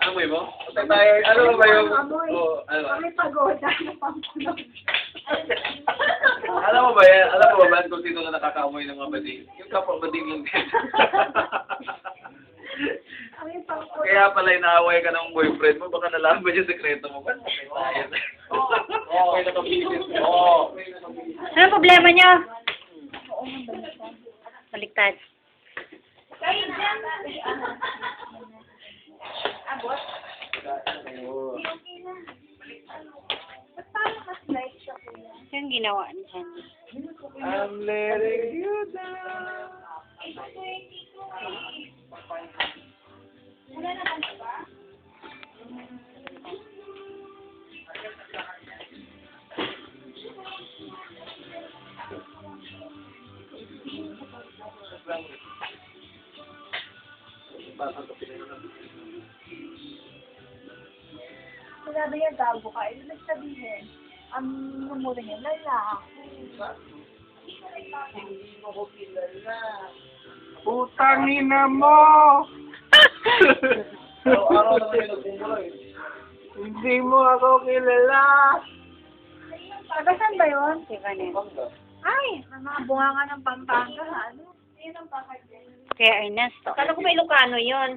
Amoy mo? Patay tayo. Ano ba yung... Amoy. Oh, ano? Kami pagoda na pampuno. Alam mo ba yan? Alam mo ba kung sino na nakakaamoy ng mga bading? Yung kapwa bading lang din. Kami pampuno. Kaya pala inaaway ka ng boyfriend mo, baka nalaman ba yung sekreto mo? Ba't patay tayo? Oo. May nakabisis. Oo. Anong problema niyo? Baliktad. Abot? Ba't parang mas light siya kuya? Yung ginawa niya. I'm letting you down. Wala naman ba? Sabi niya, gago ka. Ibig sabihin, ang namura niya, lalaki. Hindi mo ko kilala. Putang ina mo! Araw-araw na kayo nagmumura eh. Hindi mo ako kilala! Saan ba yun? Si Vanessa. Ay, ang mga bunga nga ng Pampanga. Ano? Yun ang Pampanga. Kaya Ernesto. Kala ko may Ilocano yun.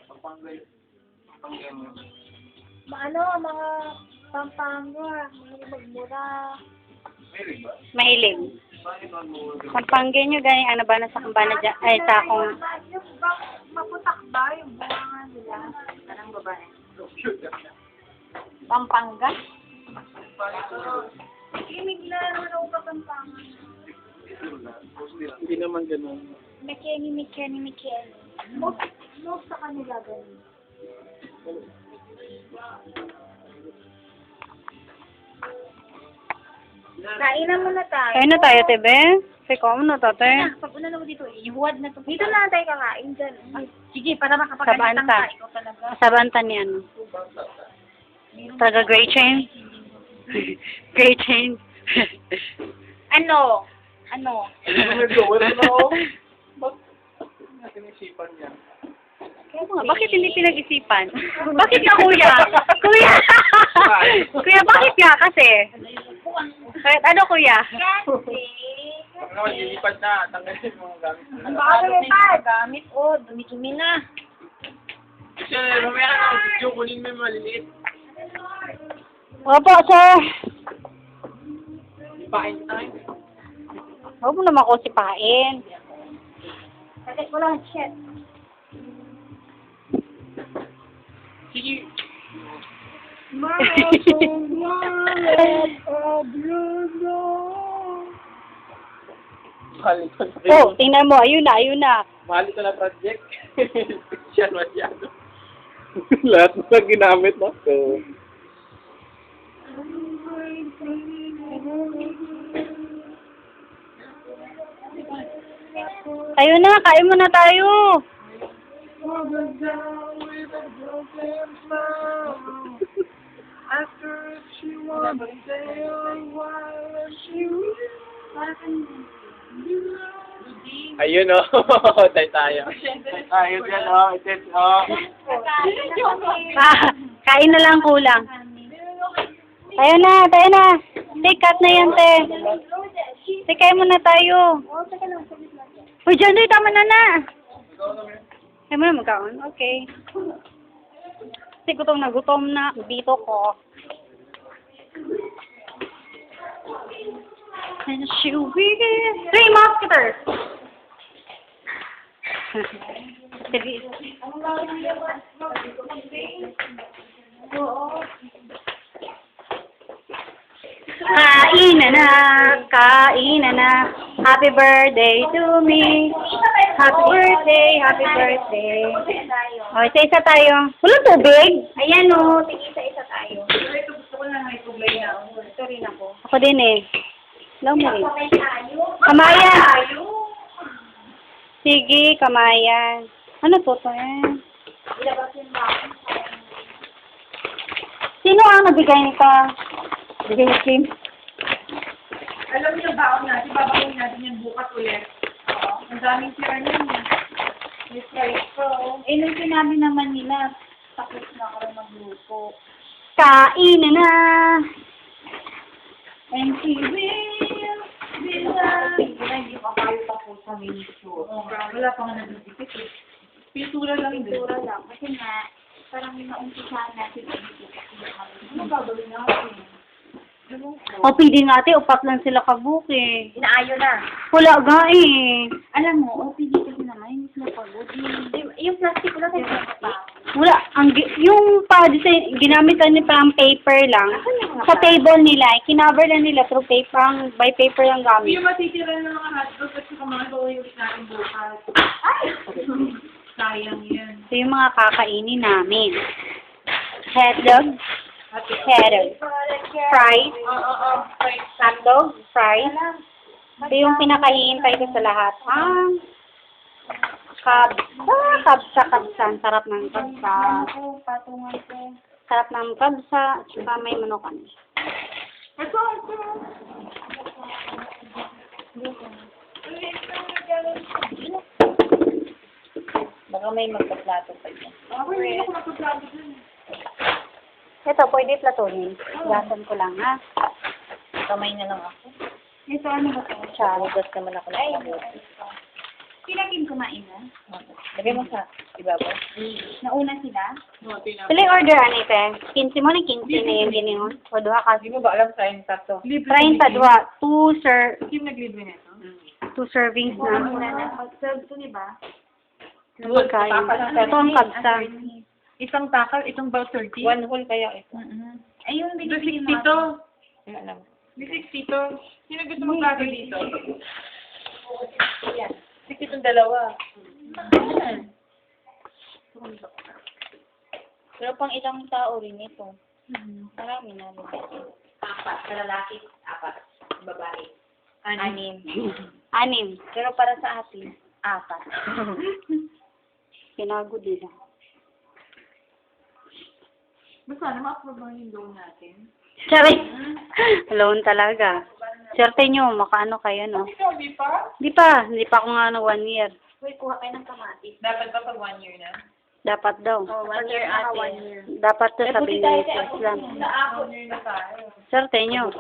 Pampanga yun. Ano, mga Pampanga, mga magmura. Meron ba? Mahilig. Bakit mo? Pampangge nyo, gani, ano ba, nasa kambana dyan, ay, sa akong, Yung maputak ba yung bunga nga nila? anong babae? Pampanga. Imig na naman ako pa Pampanga. Hindi naman ganun. Mekeni. Most sa kanila ganun. Kainan mo na tayo. Ayun na tayo, tebe. Siko mo na, tate. Pag-una na mo dito, ihuwad na to. Dito na tayo kakain dyan. Ay, sige, para Sa makapagalitan banta. ka. Ikaw talaga. Sa banta ni ano. Taga Gray Chain. Gray Chain. Ano? Ano? Wala na ako. Bakit sinisipan niya? Bakit hindi pinag-isipan? Bakit ka, kuya? Kuya! Kuya, bakit ka? Kasi. Kahit ano, kuya? Baka naman lilipat na. Tanggalin mo ang gamit. Ang baka na yung gamit, oh, dumi-dumi na. Kasi mamaya ka na video, kunin mo yung maliliit. Opo, sir. Pain tayo. Huwag mo naman ko sipain. Bakit ko lang, shit. Sige. Mahal ito na. Oh, tingnan mo. Ayun na, ayun na. Mahal ito na project. Siya masyado. Lahat na ginamit mo. So, Ayun na, kain mo na tayo. ayun o. Tayo tayo. Ayun yan o. Ito o. Kain na lang kulang. Tayo na, tayo na. Take cut na yan, te. Te, kain mo na tayo. Uy, dyan, doy, tama na na. Kaya mo na magkaon? Okay. Kasi gutom na. Dito ko. And she will be 3 musketeers. Kain na na. Happy birthday to me. Happy birthday. O, isa-isa tayo. Walang tubig? Ayan o, tig-isa-isa tayo. Ito gusto ko lang may problema. Ito rin ako. Ako din eh. Alam mo rin. Patay tayo. Kamayan. Sige, kamayan. Ano to eh? Ilabasin mo ako. Sino ang nagbigay nito? Bigay ni Kim? Alam niyo ba ako natin, babawin natin yan bukas ulit. Oo. Ang daming tira niyan. May fries pa, oh. Eh, nung sinabi naman nila, tapos na ako magluto. Kain na! And she will be loved. Hindi pa kayo tapos sa miniature. Wala pa nga nabibigit eh. Pintura lang din. Pintura lang. Kasi nga, parang naumpisahan natin. Ano gagawin natin? O, pwede nga ate, upat lang sila kabuk eh. Inaayo na. Wala ga eh. Alam mo, OPD kasi naman, hindi sila pagod. Yung plastic lang kasi pa. Wala, yung pa-design, ginamitan nila parang paper lang. Sa table nila, kinover lang nila through paper, by paper lang gamit. Yung matitira ng mga hotdogs at saka mga gawin natin bukas. Ay! Sayang yan. Ito yung mga kakainin namin. Hotdog, hotdog, fries, hotdog, fries. Ito yung pinakahihintay ko sa lahat. Kabsa. Ang sarap ng kabsa. Patungan ko. Sarap ng kabsa. Tsaka may manukan. Ito. Baka may magpaplato pa dyan. Ako hindi ako magpaplato dyan. Ito, pwede platonin. Gasan ko lang, ha? Kamay na lang ako. Ito, ano ba ito? Charugas naman ako na mabuti. Pinagin kumain na. Lagay mo sa ibabaw. Nauna sila. Pili order, anite. 15 mo na 15 na yung ginihon. O, duha ka. Hindi mo ba alam sa yung tato? 30, duha. 2 Yung naglibre nito? servings na. Pag-serve to, di ba? Pagkain. Ito ang kabsa. Isang takal, itong about 30? One whole kaya ito. Ay, yung binibigyan 60 to. Wala lang. 60 to. Sino gusto magplato dito? 60 itong dalawa. Pero pang ilang tao rin ito. Marami na. 4 sa lalaki, 4 babae. 6. Pero para sa atin, 4. Pinagod nila. Basta na ma-approve yung loan natin. Sorry. Loan talaga. Swerte nyo, makaano kayo, no? Ikaw, di pa? Hindi pa ako nga 1 year. Uy, kuha kayo ng kamatis. Dapat ba pag 1 year na? Dapat daw. 1 year ate. Dapat to sa Pilipinas lang. Swerte nyo.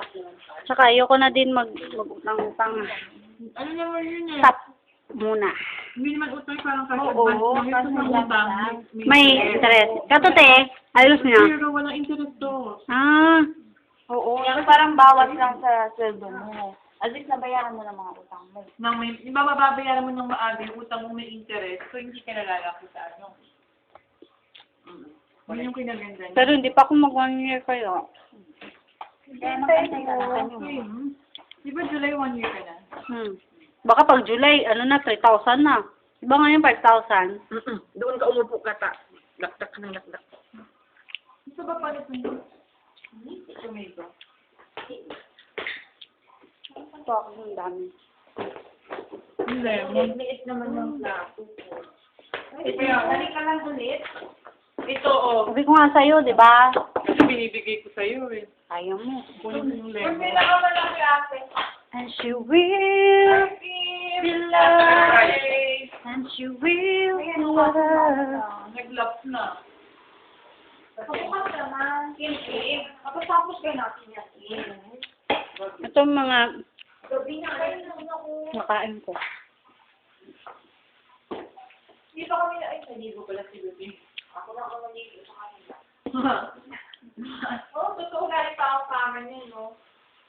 Tsaka ayoko na din mag-utang-utang. Ano naman yun eh? Stop muna. Hindi naman utang parang kasi Oo, advance. kasi May utang. May interest. Katote, ayos niya. Pero walang interest to. Oo, yung parang bawas lang sa sweldo mo. At least nabayaran mo ng mga utang mo. Nang may, di ba mababayaran mo ng maaga yung utang mo may interest, so hindi ka nalalaki sa ano. Yun yung kinaganda niya. Pero hindi pa ako mag 1 year kayo. Kaya makasaya Di ba July 1 year ka na? Baka pag July, 3,000 na. Diba ngayon 5,000? Doon ka umupo ka ta. Laktak ka ng laktak. Gusto ba palit mo? Tomato. Ito ako ng dami. Lemon. Liit naman ng plato. Ito yan. Dali ka lang ulit. Ito oh. Sabi ko nga sa'yo, di ba? Kasi binibigay ko sa'yo eh. Ayaw mo. Kunin mo yung lemon. And she will be loved. And she will be loved. Nag-love na. Kapukas naman. Kim. Kapatapos ka natin yan. Ito mga Gabi na kayo naman ako. nakain ko. Hindi pa kami na, ay, hindi ko pala si Gabi. Ako na ako nandito sa kanila. Oo, totoo galing pa ako kama niya, no?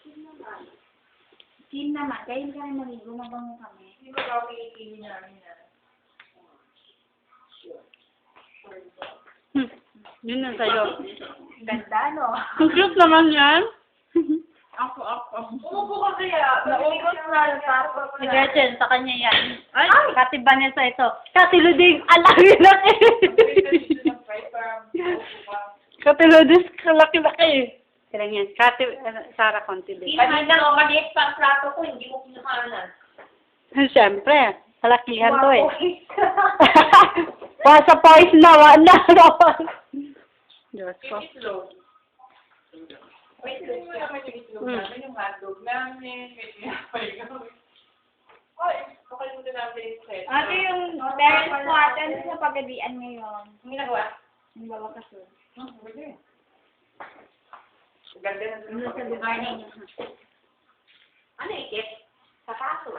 Team naman. Kaya hindi kami maligo, mabango kami. Hindi ba daw pinipili namin na? Yun na sa'yo. Ganda, no? Ang cute naman yan. Ako. Umupo ka kaya. Naubos na tapos. Si Gretchen, sa kanya yan. Ay! Kati Vanessa ito. Kati Luding, alaki-laki. Kati Luding, kalaki-laki. Sila yan. Kati, Sarah Contibe. Kanina ko, maliit pa ang plato ko, hindi mo pinakanan. Siyempre, kalakihan to eh. Wasa poise na, wala. Diyos ko. Itlog. Wait, mo naman yung itlog namin, yung hotdog namin, may pinapay kami. Ate, yung parents ko ate, sa pagadian ngayon. Ang ginagawa? Ang babakasun. Ganda na Sa lugar ninyo. Ano ikit? Sa kaso.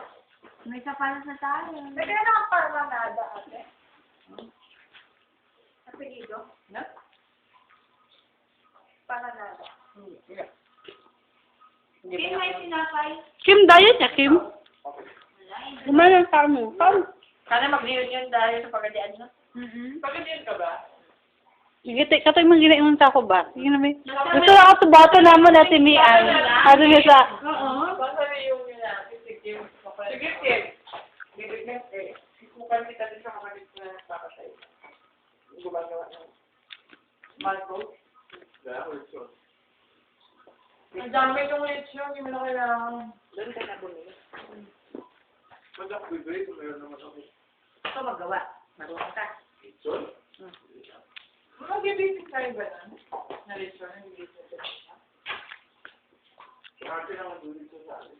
May kapalas na tayo. May kaya naman parmanada, ate. Apelido? Na? Parmanada. Hindi may sinapay. Kim, diet niya, Kim. Kumain ka mo. Kam. Sana mag-reunion dahil sa pagadian no? Pagkatiyan ka ba? Sige, katoy man ginayon ta ko ba? Sige na may. Gusto na ako sa bato naman natin ni Ann. Ano niya sa... Oo. Basta reunion natin, sige. Sige, Kim. Bibigyan eh. Mukhang kita din sa kapatid na nakakatay. Gumagawa ng Marco. Ang dami yung lechon, hindi mo na kailangan. Doon ka na bumili. Pag ako bibili, kung meron naman ako. Ito magawa. Marunong ka. Lechon? Mga bibisik tayo ba na? Na lechon, hindi lechon. Ate naman doon dito sa akin.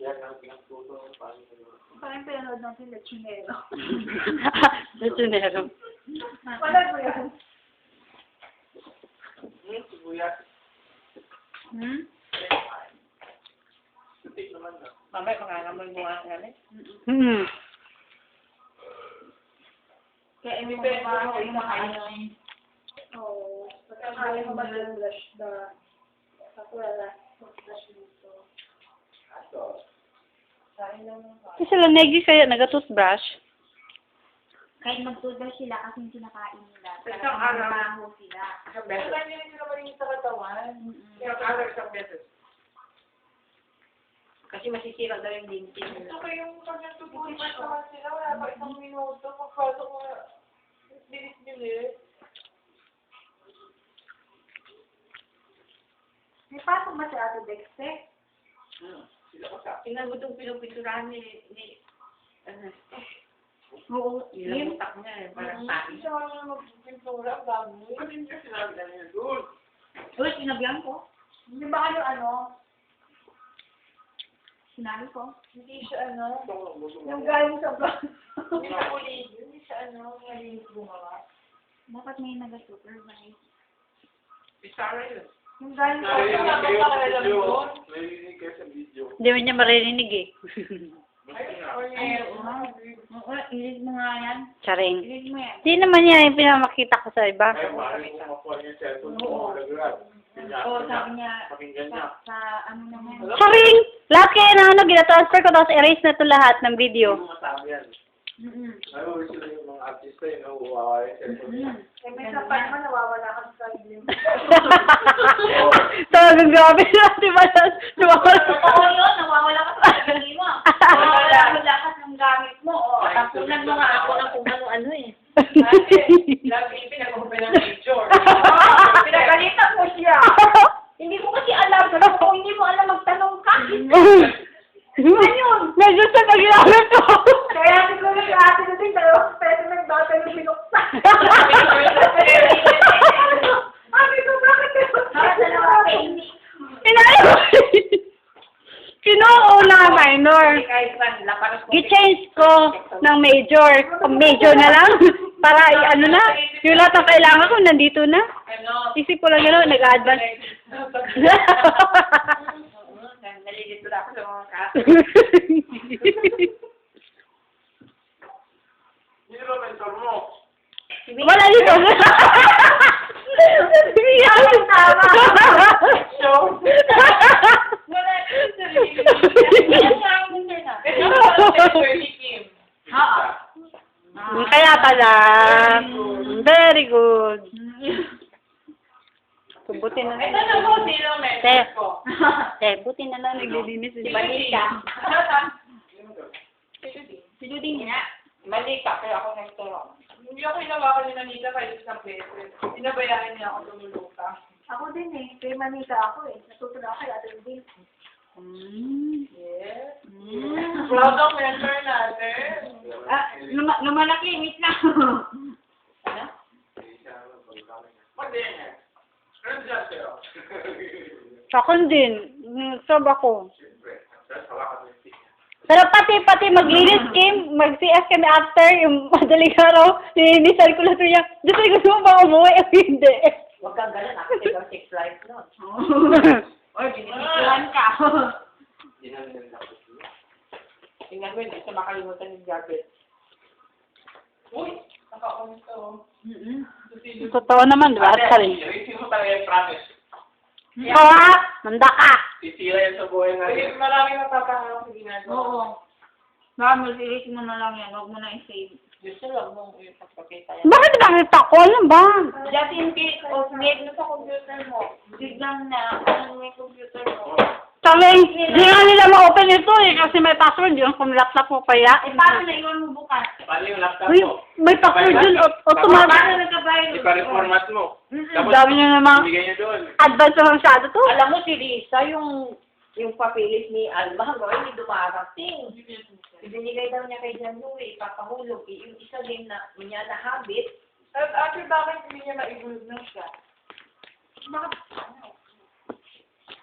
Kaya nga pinagtuto ng paano nyo. Parang pinanood natin lechonero. Lechonero. Wala po yan. Sibuyas. Sutik naman na. Mamaya pangangamoy mo nga namin. Hmm. Kaya hindi pa yung mga ano. Oo. Pagkakali mo ba yung blush na kakulala? Blush dito. Ato. Kain lang ng Kasi sila negi kaya nag-toothbrush. Kahit mag-toothbrush sila kasi yung kinakain nila. Isang Parang araw. mabaho sila. Isang beses. Kaya hindi sila maging sa katawan. Kaya kala isang beses. Kasi masisira daw yung lintin nila. Ito ko yung pag nagtutuloy naman sila, wala pa isang minuto. Pagpasok mo, bilis-bilis. May pasok ba si Ate Dexter? Sila ko sa Pinagutong pinupinturahan ni Oo. yung utak niya eh. Parang tayo. Siya nga magpintura, dami. Kasi hindi sinabi na niya doon. Uy, sinabihan ko. Hindi ba kayo ano? Sinabi ko. Hindi siya ano? Ito ko lang gusto mo. Yung galing sa vlog. Hindi siya ulit. Hindi siya ano, malinis gumawa. Dapat may nag-supervise. Isara yun. Yung galing sa Narinig vlog. Narinig kayo sa video. Hindi man niya marinig eh. Ayun, ako Ay, niya. oo. Ilig mo nga yan. Charing. Ilig mo yan. Hindi naman niya yung pinamakita ko sa iba. Ay, maaaring mo makuha niya sa cellphone mo. Laglag. Oo, sabi niya, Pakinggan niya. sa ano naman. Charing! Lahat kaya na ano, gina-transfer ko tapos erase na to lahat ng video. Hindi mo masabi yan. Mm-mm. Ay, uwi sila yung mga artista yun. Nakuha yung cellphone niya. Eh, may sapat naman nawawala ka sa sideline. Talagang grabe na, di ba? Oo yun, nawawala ka sa sarili mo. Nawawala mo lahat ng gamit mo. O, tapunan mo nga ako ng kung ano-ano eh. Lagi pinag-open ng picture. Pinagalitan mo siya. Hindi mo kasi alam, kung hindi mo alam magtanong ka. Ayun! Medyo sa pag-ilamit ko. Kaya siguro yung ate natin, 2 peso ng bata yung binuksan. Sabi ko, bakit Para sa lawa ka, hindi. Inayo! Kinuo na minor. Kahit man, lapanos mo. I-change ko ng major. Pag major na lang. Para ano na. Yung lahat ng kailangan ko nandito na. Ano? Isip ko lang gano'n, nag-advance. Nalilito na ako sa mga kaso. Hindi ba mentor mo? Wala dito. Yan. Tama. Show? Wala yung sarili. Kaya siya ang internet. Oo. Kaya pala. Very good. So, buti na Ito lang. na po, sino mentor ko? Buti na lang naglilinis si Malika. Si Luding nga. Malika, kaya ako nagturo. Hindi ako hinawakan ni Nanita kahit isang beses. Sinabayaan niya ako tumuluka. Ako din eh. Kay Manika ako eh. Natuto na ako kay Ate Luding. Yes. Proud of mentor natin. Lumalaki, wait lang. Ano? Pwede. Ano dyan sa'yo? Ako din. Nag-serve ako. Siyempre. Tapos hawakan mo yung stick. Pero pati maglinis Kim, mag-CS kami after yung madaling araw, nilinisan ko lang niya. Dito gusto mo ba umuwi o hindi? Huwag kang ganun, active ang sex life nun. Or, binibigyan ka. Tingnan mo yun, isa makalimutan yung Jabet. Uy, nakakaunod ka oh. Totoo naman, di ba? Sorry. Racing mo talaga yung promise. Ikaw ha? Manda ka! Sisira yan sa buhay natin. Maraming napapangalang sa ginagawa. Oo. Baka mag-delete mo na lang yan. Huwag mo na i-save. Gusto lang mong ipagpakita yan. Bakit bakit ako? Ano ba? Just in case, o net mo sa computer mo. Biglang na, ano mo yung computer mo. Sabi, di nga nila ma-open ito eh, kasi may password yun kung laptop mo kaya. Eh, paano na iwan mo bukas? Paano yung laptop Uy, mo? may password yun, automatic. Paano nagka-viral? Ipa-reformat mo. Tapos, Sabi niyo namang, ibigay niyo doon. advance na masyado to. Alam mo si Lisa, yung papilis ni Alma, hanggang hindi dumarating. Ibinigay daw niya kay January, ipapahulog. Yung isa din na niya na habit. Actually, bakit hindi niya maigulog na siya? Bakit?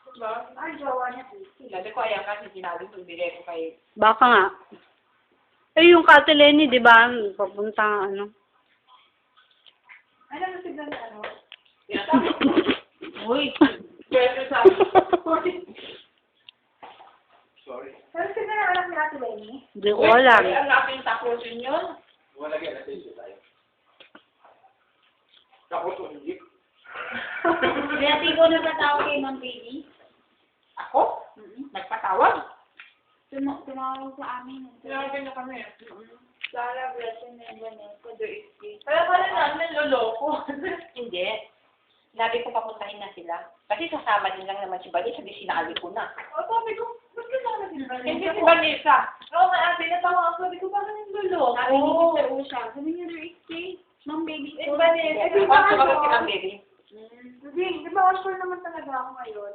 Diba? Ay, jowa niya. Sabi ko, ayan kasi sinabi ko, bigay ko kay... Baka nga. Eh, yung Kate Lenny, di ba? Papunta ano. Ano na sigla na ano? Uy. Pwede sa... Sorry. Pero sigla na anak ni Ate Lenny. Hindi ko alam. Ang aking tapusin yun. Wala yan, nasa issue tayo. Tapos, hindi. Kaya di ko nagkatawag kay Ma'am Baby. Ako? Nagpatawag? Tumawag sa amin. Sinabi niya kami. Sarah, Blessing, and Vanessa, there is peace. Kaya pala namin loloko. Hindi. Sabi ko papuntahin na sila. Kasi sasama din lang naman si Vanessa, sabi sinali ko na. O sabi ko, ba't kasama si Vanessa? Hindi si Vanessa. Oo nga, ate, natawa ako. Sabi ko, bakit yung loloko? Sabi ni Mr. Usha, sabi niya, there is peace. Ma'am Baby, Eh, Vanessa. Eh, di ba Bakit ano? si Ma'am Baby? Hindi, di ba sure naman talaga ako ngayon?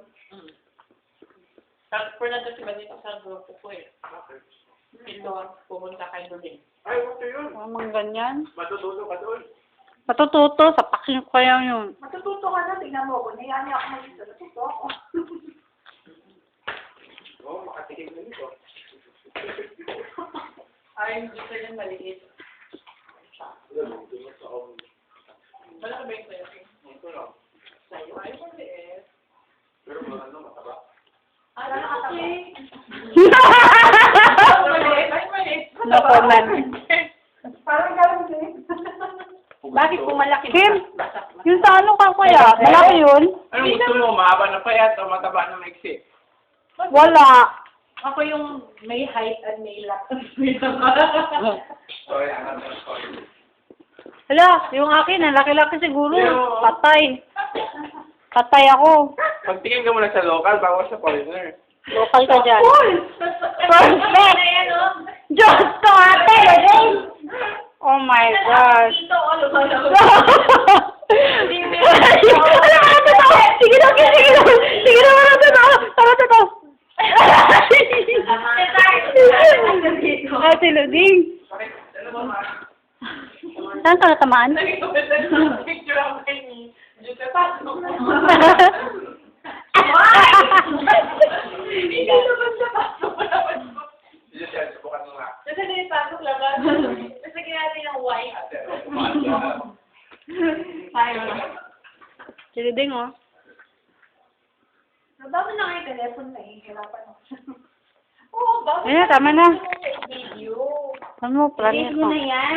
Transfer na doon si Vanessa sa grupo ko eh. Ito, pumunta kay Dolin. Ay, huwag yun. Mga ganyan. Matututo ka doon. Matututo, sa pakin ko kaya yun. Matututo ka na, tingnan mo ako. Nayaan niya ako mag-isa. Natuto ako. Oo, makatikim na nito. Ay, gusto niya maliit. Wala ka ba yung sa'yo? Ito lang. Sa'yo? Ay, maliit. Pero maganda, mataba. Ay, okay. Maliit. Ay, maliit. No comment. Parang gano'n din. Bakit kung malaki? Kim, yung sa ano ka kaya? Malaki yun? Anong gusto mo? Mahaba na payat o mataba na maiksi? Wala. Ako yung may height and may lap. Sorry, alam mo. Sorry. Hala, yung akin, ang laki-laki siguro. Patay. Patay ako. Pagtingin ka muna sa local bago sa foreigner. Local ka dyan. Perfect! Diyos ko, ate! Oh my gosh. Dito, ano ba na? Sige na, sige na. Sige na, tara, tara. Ate Luding. Saan ka natamaan? Picture ako kay ni Jutta Pasok. Hindi naman siya pasok. Dito siya, subukan mo nga. Kasi hindi pasok laban. Kasi natin ng white. Ate, subukan mo. Si Luding, oh. Nababa na nga yung telephone na eh. Hirapan ako. Oo, bakit? Ayan, tama na. Video. Ano mo, Delete mo na yan.